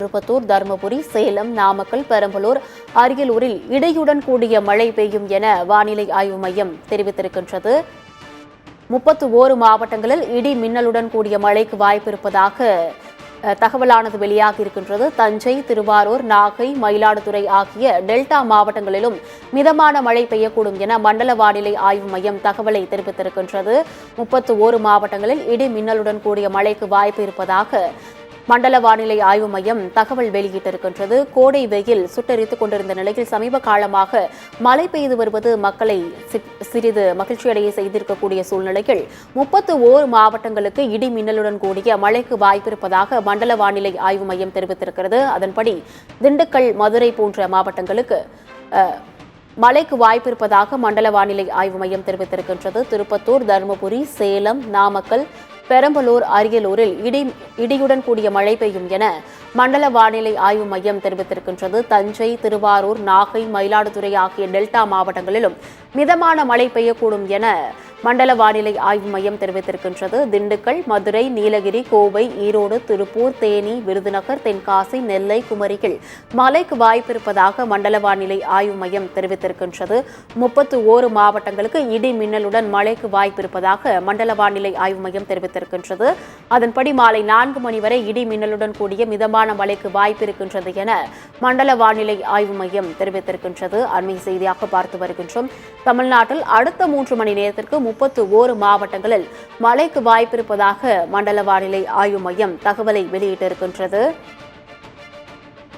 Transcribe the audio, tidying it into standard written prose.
திருப்பத்தூர், தருமபுரி, சேலம், நாமக்கல், பெரம்பலூர், அரியலூரில் இடியுடன் கூடிய மழை பெய்யும் என வானிலை ஆய்வு மையம் தெரிவித்திருக்கின்றது. 31 மாவட்டங்களில் இடி மின்னலுடன் கூடிய மழைக்கு வாய்ப்பு இருப்பதாக தகவலானது வெளியாகியிருக்கின்றது. தஞ்சை, திருவாரூர், நாகை, மயிலாடுதுறை ஆகிய டெல்டா மாவட்டங்களிலும் மிதமான மழை பெய்யக்கூடும் என மண்டல வானிலை ஆய்வு மையம் தகவலை தெரிவித்திருக்கின்றது. 31 மாவட்டங்களில் இடி மின்னலுடன் கூடிய மழைக்கு வாய்ப்பு இருப்பதாக மண்டல வானிலை ஆய்வு மையம் தகவல் வெளியிட்டிருக்கின்றது. கோடை வெயில் சுட்டெரித்துக் கொண்டிருந்த நிலையில் சமீப காலமாக மழை பெய்து வருவது மக்களை சிறிது மகிழ்ச்சியடைய செய்திருக்கக்கூடிய சூழ்நிலையில் 31 மாவட்டங்களுக்கு இடி மின்னலுடன் கூடிய மழைக்கு வாய்ப்பிருப்பதாக மண்டல வானிலை ஆய்வு மையம் தெரிவித்திருக்கிறது. அதன்படி திண்டுக்கல், மதுரை போன்ற மாவட்டங்களுக்கு மழைக்கு வாய்ப்பிருப்பதாக மண்டல வானிலை ஆய்வு மையம் தெரிவித்திருக்கின்றது. திருப்பத்தூர், தருமபுரி, சேலம், நாமக்கல், பெரம்பலூர், அரியலூரில் இடியுடன் கூடிய மழை பெய்யும் என மண்டல வானிலை ஆய்வு மையம் தெரிவித்திருக்கின்றது. தஞ்சை, திருவாரூர், நாகை, மயிலாடுதுறை ஆகிய டெல்டா மாவட்டங்களிலும் மிதமான மழை பெய்யக்கூடும் என மண்டல வானிலை ஆய்வு மையம் தெரிவித்திருக்கின்றது. திண்டுக்கல், மதுரை, நீலகிரி, கோவை, ஈரோடு, திருப்பூர், தேனி, விருதுநகர், தென்காசி, நெல்லை, குமரியில் மழைக்கு வாய்ப்பிருப்பதாக மண்டல வானிலை ஆய்வு மையம் தெரிவித்திருக்கின்றது. 31 மாவட்டங்களுக்கு இடி மின்னலுடன் மழைக்கு வாய்ப்பிருப்பதாக மண்டல வானிலை ஆய்வு மையம் தெரிவித்திருக்கின்றது. அதன்படி மாலை 4 மணி வரை இடி மின்னலுடன் கூடிய மிதமான மழைக்கு வாய்ப்பிருக்கின்றது என மண்டல வானிலை ஆய்வு மையம் தெரிவித்திருக்கின்றது. அண்மை செய்தியாக பார்த்து வருகின்றோம். தமிழ்நாட்டில் அடுத்த 3 மணி நேரத்திற்கு 31 மாவட்டங்களில் மழைக்கு வாய்ப்பிருப்பதாக மண்டல வானிலை ஆய்வு மையம் தகவலை வெளியிட்டிருக்கின்றது.